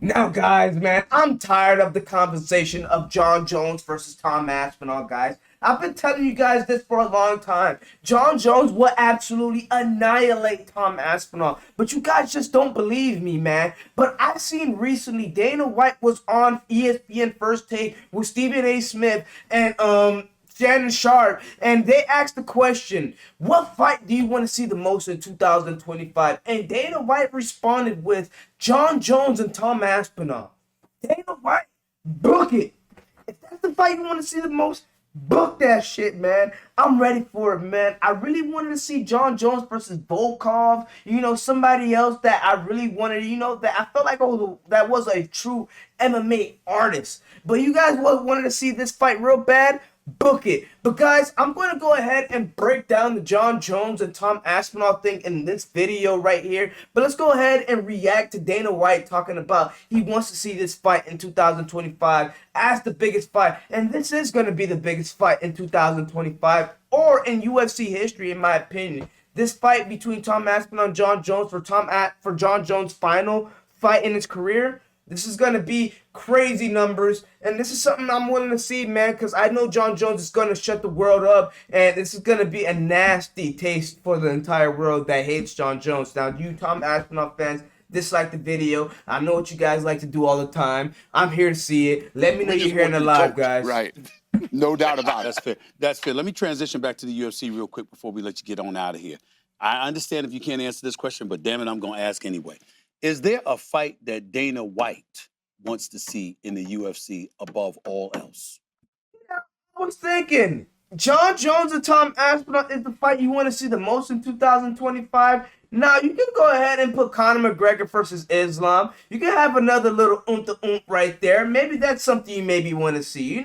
Now, guys, man, I'm tired of the conversation of Jon Jones versus Tom Aspinall, guys. I've been telling you guys this for a long time. Jon Jones will absolutely annihilate Tom Aspinall, but you guys just don't believe me, man. But I've seen recently Dana White was on ESPN First Take with Stephen A. Smith and Shannon Sharp, and they asked the question, what fight do you want to see the most in 2025? And Dana White responded with Jon Jones and Tom Aspinall. Dana White, book it. If that's the fight you want to see the most, book that shit, man. I'm ready for it, man. I really wanted to see Jon Jones versus Volkov. Somebody else that I really wanted. That I felt like that was a true MMA artist. But you guys wanted to see this fight real bad. Book it. But guys, I'm going to go ahead and break down the Jon Jones and Tom Aspinall thing in this video right here. But let's go ahead and react to Dana White talking about he wants to see this fight in 2025 as the biggest fight. And this is going to be the biggest fight in 2025 or in UFC history, in my opinion. This fight between Tom Aspinall and Jon Jones for Jon Jones' final fight in his career. This is going to be crazy numbers, and this is something I'm willing to see, man, because I know Jon Jones is going to shut the world up, and this is going to be a nasty taste for the entire world that hates Jon Jones. Now, you Tom Aspinall fans, dislike the video. I know what you guys like to do all the time. I'm here to see it. Let me know you're hearing it live, guys. Right. No doubt about it. That's fair. That's fair. Let me transition back to the UFC real quick before we let you get on out of here. I understand if you can't answer this question, but damn it, I'm going to ask anyway. Is there a fight that Dana White wants to see in the UFC above all else? I was thinking, Jon Jones and Tom Aspinall is the fight you want to see the most in 2025. Now, you can go ahead and put Conor McGregor versus Islam. You can have another little oomph right there. Maybe that's something you maybe want to see,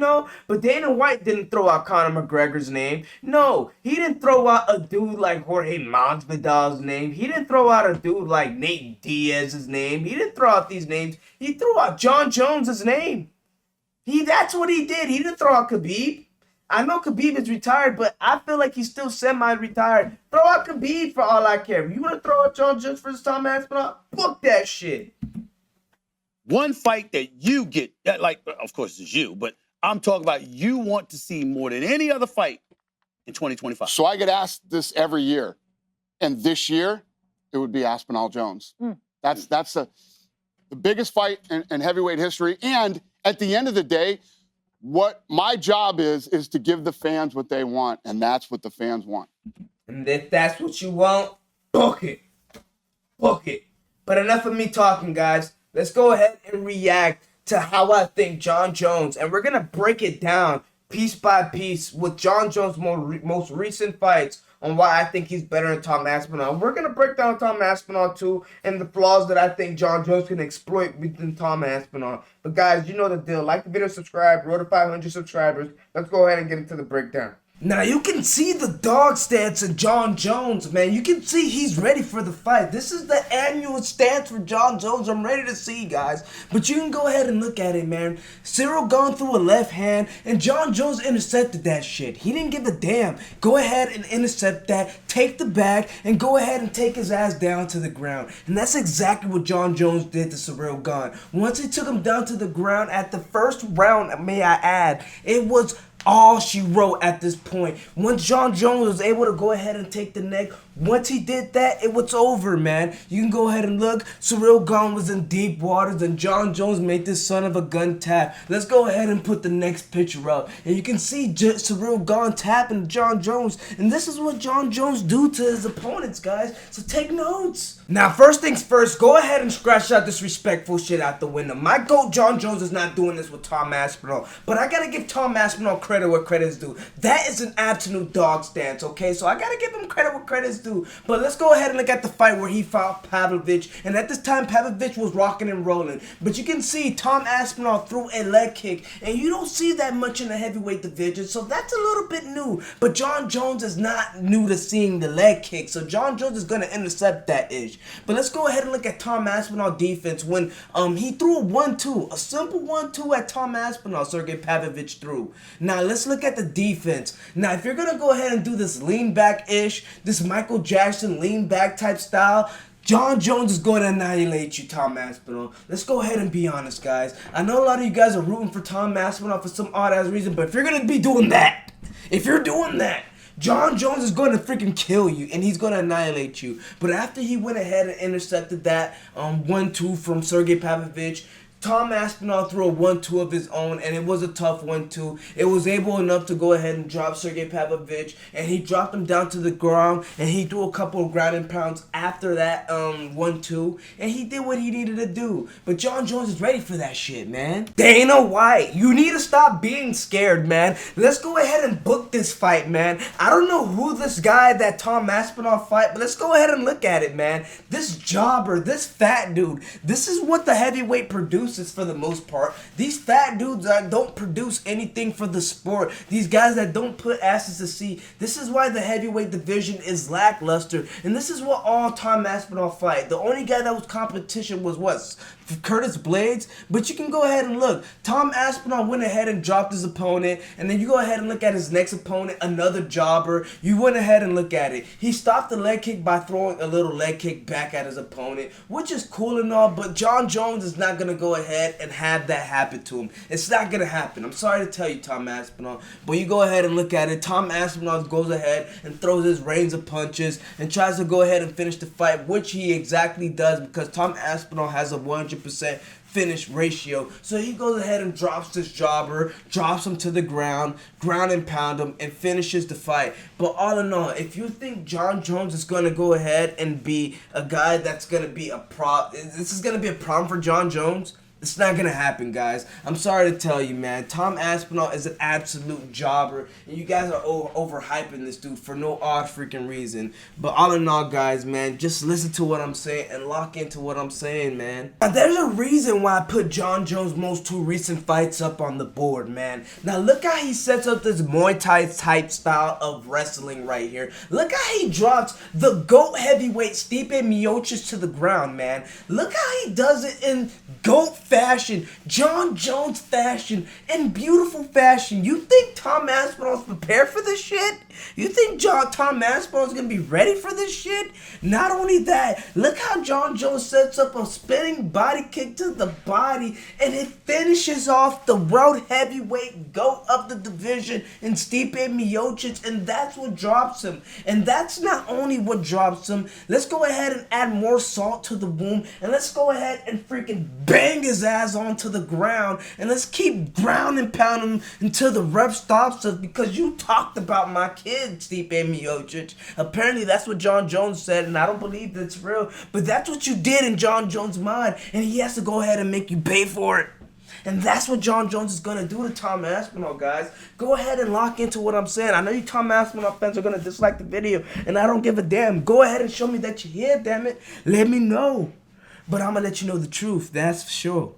But Dana White didn't throw out Conor McGregor's name. No, he didn't throw out a dude like Jorge Masvidal's name. He didn't throw out a dude like Nate Diaz's name. He didn't throw out these names. He threw out Jon Jones's name. That's what he did. He didn't throw out Khabib. I know Khabib is retired, but I feel like he's still semi-retired. Throw out Khabib for all I care. You want to throw out Jon Jones versus Tom Aspinall? Book that shit. One fight that you get, of course it's you, but I'm talking about you want to see more than any other fight in 2025. So I get asked this every year. And this year, it would be Aspinall Jones. That's the biggest fight in heavyweight history. And at the end of the day, what my job is to give the fans what they want, and that's what the fans want. And if that's what you want, book it. Book it. But enough of me talking, guys. Let's go ahead and react to how I think Jon Jones, and we're going to break it down piece by piece with Jon Jones' most recent fights on why I think he's better than Tom Aspinall. We're going to break down Tom Aspinall too and the flaws that I think Jon Jones can exploit within Tom Aspinall. But guys, you know the deal. Like the video, subscribe, road to 500 subscribers. Let's go ahead and get into the breakdown. Now, you can see the dog stance in Jon Jones, man. You can see he's ready for the fight. This is the annual stance for Jon Jones. I'm ready to see, guys. But you can go ahead and look at it, man. Cyril gone through a left hand, and Jon Jones intercepted that shit. He didn't give a damn. Go ahead and intercept that, take the bag, and go ahead and take his ass down to the ground. And that's exactly what Jon Jones did to Cyril Gane. Once he took him down to the ground at the first round, may I add, it was all she wrote at this point. Once Jon Jones was able to go ahead and take the neck, once he did that, it was over, man. You can go ahead and look. Cyril Gane was in deep waters, and Jon Jones made this son of a gun tap. Let's go ahead and put the next picture up. And you can see Cyril Gane tapping Jon Jones. And this is what Jon Jones do to his opponents, guys. So take notes. Now, first things first, go ahead and scratch that disrespectful shit out the window. My GOAT, Jon Jones, is not doing this with Tom Aspinall. But I gotta give Tom Aspinall credit where credit's due. That is an absolute dog stance, okay? So I gotta give him credit where credit's due. But let's go ahead and look at the fight where he fought Pavlovich. And at this time, Pavlovich was rocking and rolling. But you can see Tom Aspinall threw a leg kick. And you don't see that much in the heavyweight division. So that's a little bit new. But Jon Jones is not new to seeing the leg kick. So Jon Jones is going to intercept that ish. But let's go ahead and look at Tom Aspinall defense when he threw a 1-2. A simple 1-2 at Tom Aspinall, Sergey Pavlovich threw. Now let's look at the defense. Now if you're going to go ahead and do this lean back ish, this Michael Jackson lean back type style, Jon Jones is going to annihilate you, Tom Aspinall. Let's go ahead and be honest, guys. I know a lot of you guys are rooting for Tom Aspinall for some odd-ass reason, but if you're going to be doing that, Jon Jones is going to freaking kill you, and he's going to annihilate you. But after he went ahead and intercepted that 1-2 from Sergey Pavlovich, Tom Aspinall threw a 1-2 of his own, and it was a tough 1-2. It was able enough to go ahead and drop Sergey Pavlovich, and he dropped him down to the ground, and he threw a couple of ground and pounds after that 1-2, and he did what he needed to do. But Jon Jones is ready for that shit, man. Dana White, you need to stop being scared, man. Let's go ahead and book this fight, man. I don't know who this guy that Tom Aspinall fight, but let's go ahead and look at it, man. This jobber, this fat dude, this is what the heavyweight produces for the most part. These fat dudes that don't produce anything for the sport, these guys that don't put asses to sea, this is why the heavyweight division is lackluster, and this is what all Tom Aspinall fight. The only guy that was competition was what? Curtis Blades. But you can go ahead and look. Tom Aspinall went ahead and dropped his opponent, and then you go ahead and look at his next opponent, another jobber. You went ahead and look at it. He stopped the leg kick by throwing a little leg kick back at his opponent, which is cool and all, but Jon Jones is not going to go ahead and have that happen to him. It's not going to happen. I'm sorry to tell you, Tom Aspinall, but you go ahead and look at it. Tom Aspinall goes ahead and throws his rains of punches and tries to go ahead and finish the fight, which he exactly does, because Tom Aspinall has a 100% finish ratio. So he goes ahead and drops this jobber, drops him to the ground and pound him, and finishes the fight. But all in all, if you think Jon Jones is going to go ahead and be a guy that's going to be a this is going to be a problem for Jon Jones, it's not gonna happen, guys. I'm sorry to tell you, man. Tom Aspinall is an absolute jobber, and you guys are overhyping this dude for no odd freaking reason. But all in all, guys, man, just listen to what I'm saying and lock into what I'm saying, man. Now, there's a reason why I put Jon Jones' most two recent fights up on the board, man. Now, look how he sets up this Muay Thai type style of wrestling right here. Look how he drops the GOAT heavyweight Stipe Miocic to the ground, man. Look how he does it in GOAT fashion, Jon Jones fashion, and beautiful fashion. You think Tom Aspinall's prepared for this shit? You think Tom Aspinall's gonna be ready for this shit? Not only that, look how Jon Jones sets up a spinning body kick to the body, and it finishes off the world heavyweight GOAT of the division in Stipe Miocic, and that's what drops him. And that's not only what drops him. Let's go ahead and add more salt to the wound, and let's go ahead and freaking bang his ass onto the ground, and let's keep ground and pound him until the ref stops us, because you talked about my kid, Stipe Miocic. Apparently that's what Jon Jones said, and I don't believe that's real, but that's what you did in Jon Jones' mind, and he has to go ahead and make you pay for it. And that's what Jon Jones is going to do to Tom Aspinall, guys. Go ahead and lock into what I'm saying. I know you Tom Aspinall fans are going to dislike the video, and I don't give a damn. Go ahead and show me that you're here, damn it. Let me know. But I'm going to let you know the truth, that's for sure.